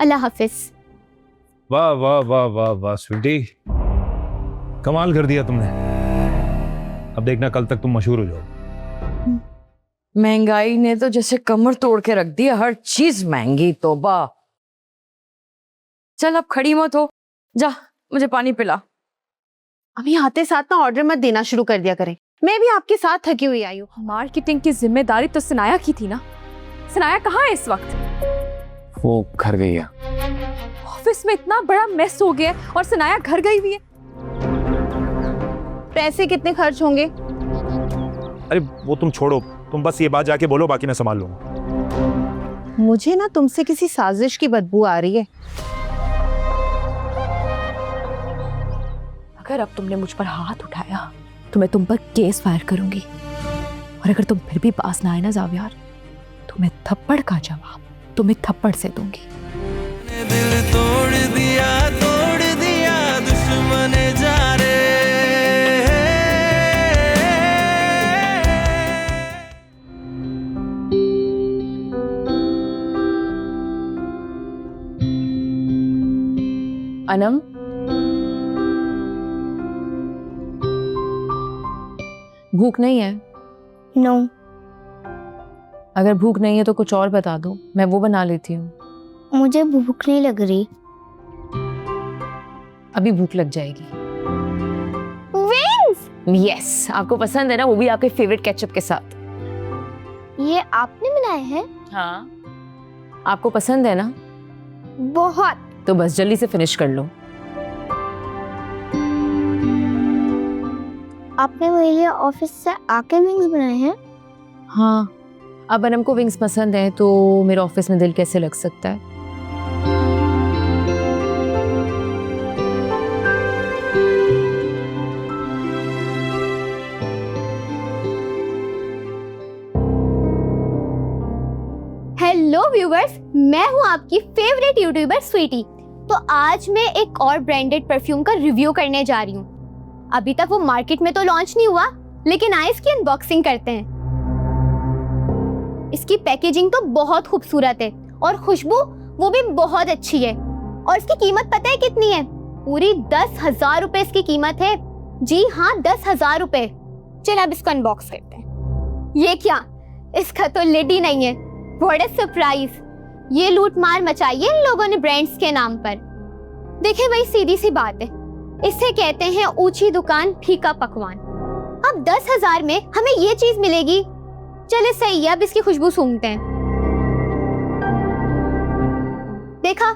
अल्लाह हाफिज। वाह वाह वाह वाह वाह स्वीटी, कमाल कर दिया तुमने। अब देखना कल तक तुम मशहूर हो जाओ। महंगाई ने तो जैसे कमर तोड़ के रख दी, हर चीज महंगी। तौबा। चल अब खड़ी मत हो, जा मुझे पानी पिला। अभी आते साथ ना ऑर्डर मत देना शुरू कर दिया करें, मैं भी आपके साथ थकी हुई आई हूँ। मार्केटिंग की जिम्मेदारी तो सनाया की थी ना। सनाया कहाँ है इस वक्त? वो घर गई है। ऑफिस में इतना बड़ा मेस हो गया और सनाया घर गई हुई है। पैसे कितने खर्च होंगे? अरे वो तुम छोड़ो, तुम बस ये बात जाके बोलो, बाकी मैं संभाल लूंगा। मुझे ना तुमसे किसी साजिश की बदबू आ रही है। अगर अब तुमने मुझ पर हाथ उठाया तो मैं तुम पर केस फायर करूंगी, और अगर तुम फिर भी पास ना आए ना जावियार, तो मैं थप्पड़ का जवाब तुम्हें थप्पड़ से दूंगी। दिल तोड़ दिया दुश्मन जा रे। अनम, भूख नहीं है? नो। अगर भूख नहीं है तो कुछ और बता दो, मैं वो बना लेती हूँ। मुझे भूख नहीं लग रही। अभी भूख लग जाएगी। विंग्स! यस, आपको पसंद है ना, वो भी आपके फेवरेट केचप के साथ। ये आपने बनाए हैं? हाँ। आपको पसंद है ना? बहुत। तो बस जल्दी से फिनिश कर लो। आपने मेरे लिए ऑफिस से आके विंग्स बनाए हैं? हाँ, अब अनम को विंग्स पसंद है तो मेरे ऑफिस में दिल कैसे लग सकता है? हेलो व्यूवर्स, मैं हूँ आपकी फेवरेट यूट्यूबर स्वीटी। तो आज मैं एक और ब्रांडेड परफ्यूम का रिव्यू करने जा रही हूँ। अभी तक वो मार्केट में तो लॉन्च नहीं हुआ, लेकिन आइए इसकी अनबॉक्सिंग करते हैं। इसकी पैकेजिंग तो बहुत खूबसूरत है और खुशबू वो भी बहुत अच्छी है। और इसकी कीमत पता है कितनी है? पूरी 10,000 रुपए इसकी कीमत है। जी हाँ, 10,000 रुपए। चल अब इसको अनबॉक्स करते हैं। ये क्या, इसका तो लिड ही नहीं है। What a surprise. ये लूट मार मचाई है इन लोगों ने ब्रांड्स के नाम पर। देखिए भाई, सीधी सी बात है, इसे कहते हैं ऊंची दुकान फीका पकवान। अब 10,000 में हमें ये चीज मिलेगी, चले सही है। अब इसकी खुशबू सूंघते हैं। देखा,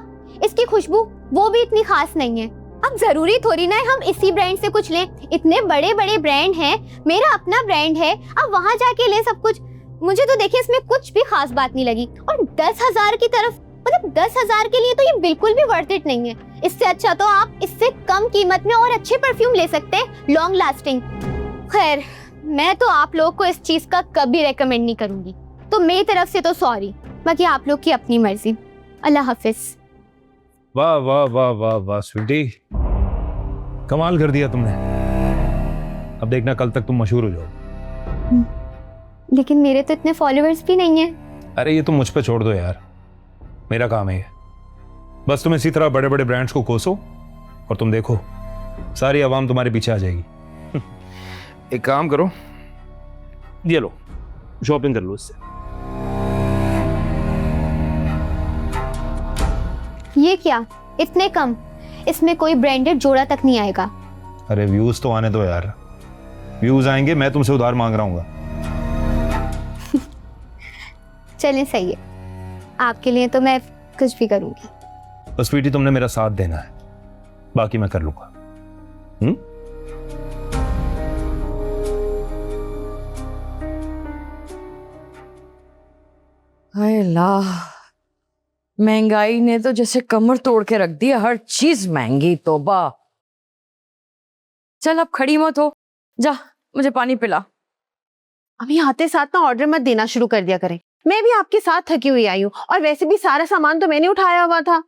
इसकी खुशबू वो भी इतनी खास नहीं है। अब जरूरी थोड़ी ना है हम इसी ब्रांड से कुछ लें। इतने बड़े बड़े ब्रांड हैं, मेरा अपना ब्रांड है, अब वहां जाके ले सब कुछ। मुझे तो देखिए इसमें कुछ भी खास बात नहीं लगी। और 10,000 की तरफ, मतलब 10,000 के लिए तो ये बिल्कुल भी वर्थ इट नहीं है। इससे अच्छा तो आप इससे कम कीमत में और अच्छे परफ्यूम ले सकते हैं, लॉन्ग लास्टिंग। खैर, मैं तो आप लोग को इस चीज का कभी रेकमेंड नहीं करूंगी, तो मेरी तरफ से तो सॉरी, बाकी आप लोग की अपनी मर्जी। अल्लाह हाफिज। वाह वाह वाह वाह वाह स्वीटी, कमाल कर दिया तुमने। अब देखना कल तक तुम मशहूर हो जाओ। लेकिन मेरे तो इतने फॉलोअर्स भी नहीं है। अरे ये तुम मुझ पे छोड़ दो यार, मेरा काम है ये। बस तुम इसी तरह बड़े बड़े ब्रांड्स को कोसो और तुम देखो सारी आवाम तुम्हारे पीछे आ जाएगी। एक काम करो, ये लो, शॉपिंग कर लो इससे। ये क्या, इतने कम? इसमें कोई ब्रांडेड जोड़ा तक नहीं आएगा। अरे व्यूज तो आने दो यार, व्यूज आएंगे, मैं तुमसे उधार मांग रहा हूँ। चलें, सही है, आपके लिए तो मैं कुछ भी करूंगी। बस स्वीटी, तुमने मेरा साथ देना है, बाकी मैं कर लूंगा। हाय अल्लाह, महंगाई ने तो जैसे कमर तोड़ के रख दी, हर चीज महंगी। तौबा। चल अब खड़ी मत हो, जा मुझे पानी पिला। अभी आते साथ ना ऑर्डर मत देना शुरू कर दिया करें, मैं भी आपके साथ थकी हुई आई हूँ। और वैसे भी सारा सामान तो मैंने उठाया हुआ था।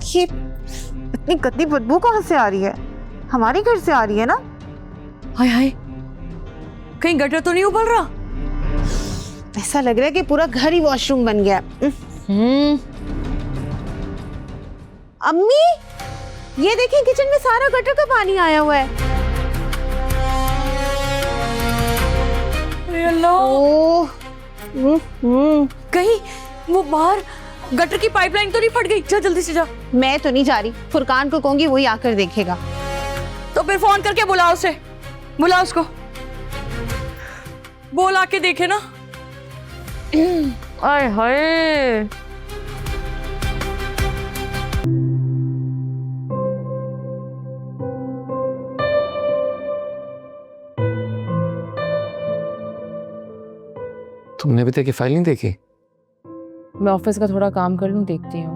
ये इतनी गंदी बदबू कहाँ से आ रही है? हमारे घर से आ रही है ना? हाय हाय, कहीं गटर तो नहीं उबल रहा? ऐसा लग रहा है कि पूरा घर ही वॉशरूम बन गया। अम्मी, ये देखिए किचन में सारा गटर का पानी आया हुआ है। ओह, कहीं वो बाहर गटर की पाइपलाइन तो नहीं फट गई? जा जल्दी से जा। मैं तो नहीं जा रही, फुरकान को कहूंगी, वही आकर देखेगा। तो फिर फोन करके बुलाओ उसे, बुलाओ उसको, बोल आके देखे ना। आय हाय, तुमने अभी तक ये फाइल नहीं देखी? मैं ऑफिस का थोड़ा काम कर लूं, देखती हूँ।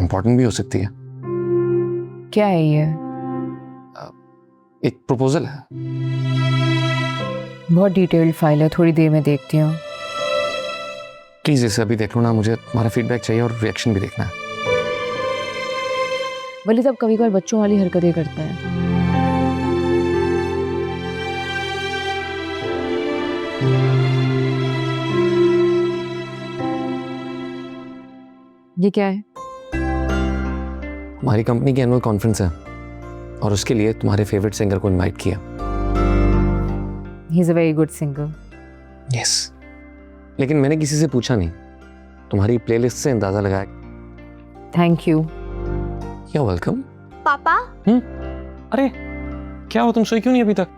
इम्पोर्टेंट भी हो सकती है। क्या है ये? एक प्रपोजल है। बहुत डिटेल्ड फाइल है, थोड़ी देर में देखती हूँ। प्लीज इसे अभी देख लो ना, मुझे तुम्हारा फीडबैक चाहिए और रिएक्शन भी देखना है। वली तब कभी कभार बच्चों वाली हरकतें करते हैं। ये क्या है? हमारी कंपनी की एनुअल कॉन्फ्रेंस है और उसके लिए तुम्हारे फेवरेट सिंगर को इनवाइट किया। He is a very good singer. Yes, लेकिन मैंने किसी से पूछा नहीं, तुम्हारी प्लेलिस्ट से अंदाजा लगाया। Thank you. You are welcome. पापा, अरे क्या हो, तुम सोई क्यों नहीं अभी तक?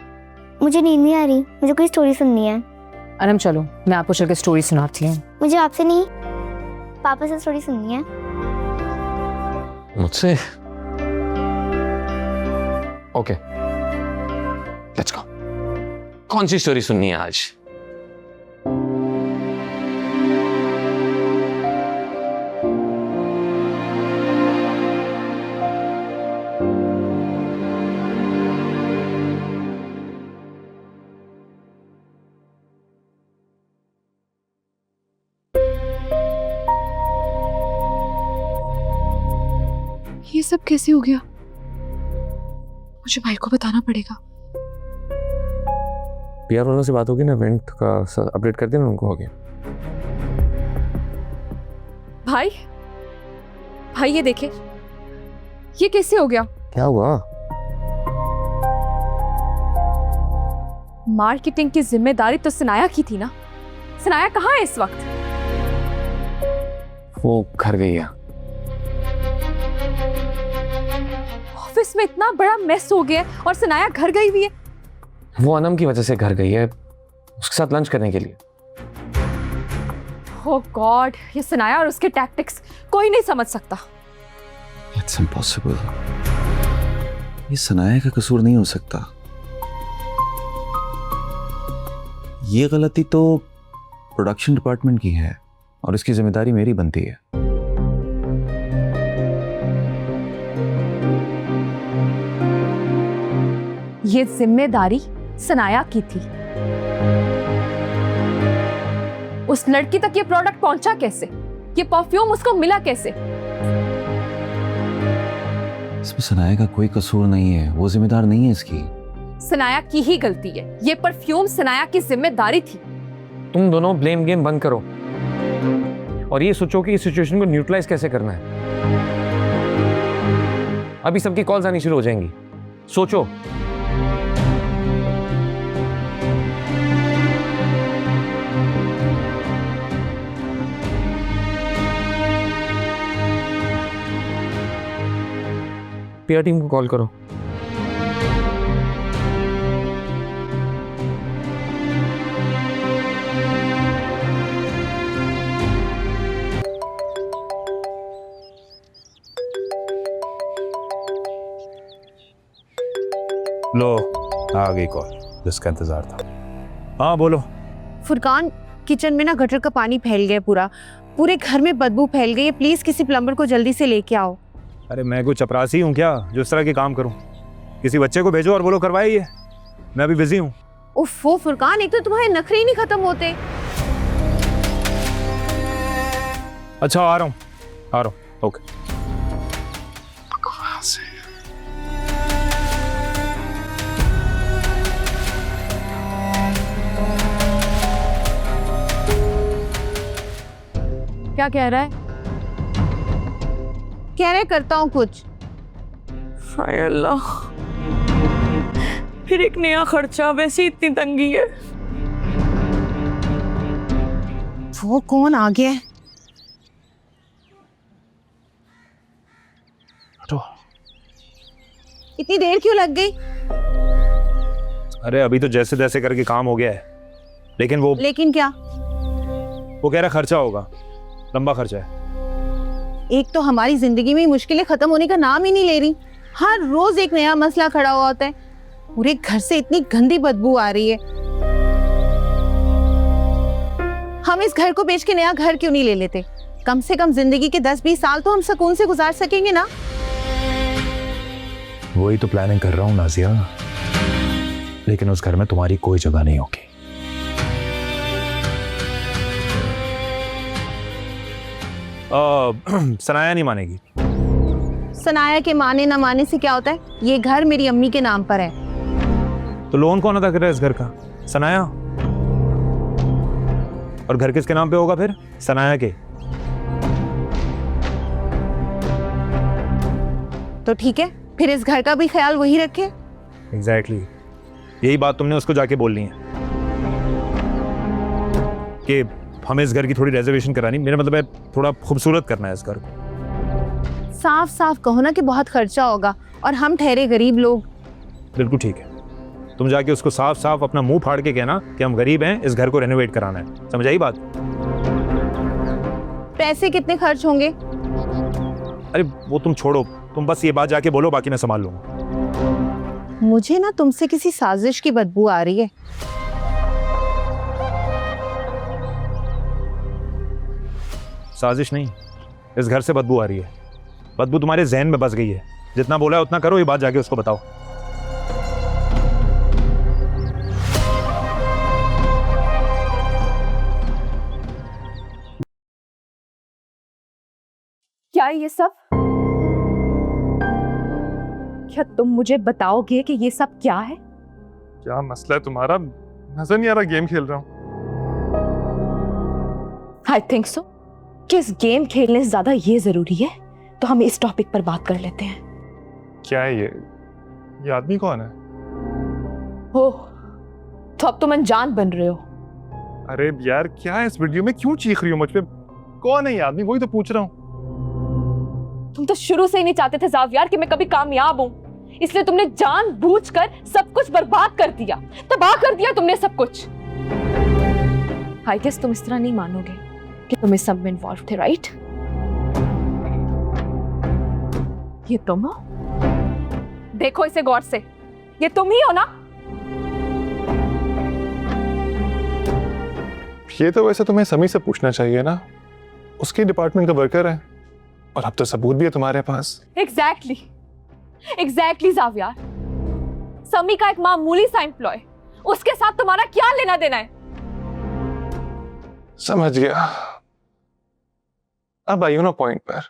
मुझे नींद नहीं आ रही, मुझे कोई स्टोरी सुननी है। अनम चलो, मैं आपको चल के स्टोरी सुनाती हूँ। मुझे आपसे नहीं, पापा से स्टोरी सुननी है। मुझसे? Okay, let's go. कौन सी स्टोरी सुननी है आज? ये सब कैसे हो गया? मुझे भाई को बताना पड़ेगा। पीआर वालों से बात होगी ना, इवेंट का अपडेट कर देना उनको। हो गया भाई, भाई ये देखे, ये कैसे हो गया? क्या हुआ? मार्केटिंग की जिम्मेदारी तो सनाया की थी ना। सनाया कहाँ है इस वक्त? वो घर गई है। ऑफिस में इतना बड़ा मेस हो गया और सनाया घर गई हुई है। वो अनम की वजह से घर गई है, उसके साथ लंच करने के लिए। ओह गॉड, ये सनाया और उसके टैक्टिक्स कोई नहीं समझ सकता। It's impossible. ये सनाया का कसूर नहीं हो सकता। ये गलती तो प्रोडक्शन डिपार्टमेंट की है और इसकी जिम्मेदारी मेरी बनती है। ये जिम्मेदारी सनाया की थी। उस लड़की तक ये प्रोडक्ट पहुंचा कैसे? ये परफ्यूम उसको मिला कैसे? इसमें सनाया का कोई कसूर नहीं है, वो जिम्मेदार नहीं है इसकी। सनाया की ही गलती है। ये परफ्यूम सनाया की जिम्मेदारी थी। तुम दोनों ब्लेम गेम बंद करो और ये सोचो कि इस सिचुएशन को न्यूट्रलाइज कैसे करना है। अभी सबकी कॉल्स आनी शुरू हो जाएंगी, सोचो। पीआर टीम को कॉल करो। लो, आ गई कॉल जिसका इंतजार था। हाँ बोलो। फुरकान, किचन में ना गटर का पानी फैल गया, पूरे घर में बदबू फैल गई है। प्लीज किसी प्लम्बर को जल्दी से लेके आओ। अरे मैं कोई चपरासी हूँ क्या जो इस तरह के काम करूँ? किसी बच्चे को भेजो और बोलो करवाए ये। मैं अभी बिजी हूँ। उफ़ फुरकान, एक तो तुम्हारे नखरे ही नहीं खत्म होते। अच्छा आ रहा हूँ। ओके। क्या कह रहा है? कह रहे करता हूँ कुछ। हाय अल्लाह, फिर एक नया खर्चा, वैसे इतनी तंगी है। वो कौन आ गया है? हटो। इतनी देर क्यों लग गई? अरे अभी तो जैसे तैसे करके काम हो गया है, लेकिन लेकिन क्या? वो कह रहा खर्चा होगा, लंबा खर्चा है। एक तो हमारी जिंदगी में मुश्किलें खत्म होने का नाम ही नहीं ले रही। हर रोज एक नया मसला खड़ा हुआ होता है। पूरे घर से इतनी गंदी बदबू आ रही है। हम इस घर को बेच के नया घर क्यों नहीं ले लेते? कम से कम जिंदगी के 10-20 साल तो हम सुकून से गुजार सकेंगे ना। वही तो प्लानिंग कर रहा हूँ नाजिया, लेकिन उस घर में तुम्हारी कोई जगह नहीं होगी। सनाया नहीं मानेगी। सनाया के माने ना माने से क्या होता है? ये घर मेरी अम्मी के नाम पर है। तो लोन कौन अदा कर रहा है इस घर का? सनाया। और घर किसके नाम पे होगा फिर? सनाया के। तो ठीक है, फिर इस घर का भी ख्याल वही रखे। एग्जैक्टली यही बात तुमने उसको जाके बोलनी है कि हमें इस घर की थोड़ी रिजर्वेशन करानी। मेरा मतलब है थोड़ा खूबसूरत करना है इस घर को। साफ साफ कहो ना कि बहुत खर्चा होगा और हम ठहरे गरीब लोग। बिल्कुल ठीक है, तुम जाके उसको साफ साफ अपना मुंह फाड़ के कहना कि हम गरीब हैं, इस घर को रेनोवेट कराना है। समझ आई बात? पैसे कितने खर्च होंगे? अरे वो तुम छोड़ो, तुम बस ये बात जाके बोलो, बाकी मैं संभाल लूंगा। मुझे ना तुमसे किसी साजिश की बदबू आ रही है। साजिश नहीं, इस घर से बदबू आ रही है। बदबू तुम्हारे जहन में बस गई है। जितना बोला है उतना करो, ये बात जाके उसको बताओ। क्या है ये सब? क्या तुम मुझे बताओगे कि ये सब क्या है? क्या मसला है तुम्हारा? नजर नहीं आ रहा गेम खेल रहा हूँ। आई थिंक सो कि इस गेम खेलने से ज्यादा ये जरूरी है, तो हम इस टॉपिक पर बात कर लेते हैं। क्या है ये आदमी कौन है? ओह, तो अब तुम अनजान बन रहे हो। अरे यार क्या है इस वीडियो में? क्यों चीख रही हो मुझ पे? कौन है ये आदमी? वही तो पूछ रहा हूँ। तुम तो शुरू से ही नहीं चाहते थे ज़ावियर कि मैं कभी कामयाब हूं, इसलिए तुमने जानबूझकर सब कुछ बर्बाद कर दिया, तबाह कर दिया तुमने सब कुछ। आई गेस तुम इस तरह नहीं मानोगे कि तुम इस सब में इन्वॉल्व थे, राइट? ये तुम हो? देखो इसे गौर से, ये तुम ही हो ना? ये तो वैसे तुम्हें समी से पूछना चाहिए ना, उसके डिपार्टमेंट का वर्कर है और अब तो सबूत भी है तुम्हारे पास। एग्जैक्टली ज़ावियर, समी का एक मामूली सा एम्प्लॉय, उसके साथ तुम्हारा क्या लेना देना है? समझ गया, अब आई हो ना पॉइंट पर।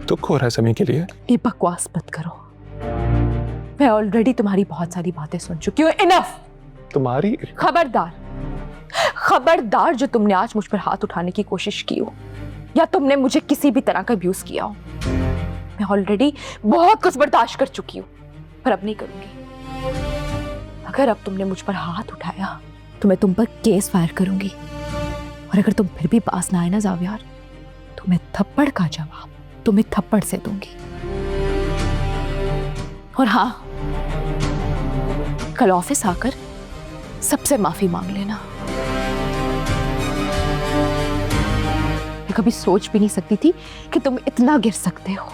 दुख हो रहा है समी के लिए? ये बकवास मत करो, मैं ऑलरेडी तुम्हारी बहुत सारी बातें सुन चुकी हूँ। इनफ! तुम्हारी? खबरदार जो तुमने आज मुझ पर हाथ उठाने की कोशिश की हो या तुमने मुझे किसी भी तरह का अब्यूज किया हो, मैं ऑलरेडी बहुत कुछ बर्दाश्त कर चुकी हूँ, पर अब नहीं करूंगी। अगर अब तुमने मुझ पर हाथ उठाया तो मैं तुम पर केस फायर करूंगी, और अगर तुम फिर भी पास ना आए ना ज़ावियर, तो मैं थप्पड़ का जवाब तुम्हें थप्पड़ से दूंगी। और हाँ, कल ऑफिस आकर सबसे माफी मांग लेना। मैं कभी सोच भी नहीं सकती थी कि तुम इतना गिर सकते हो।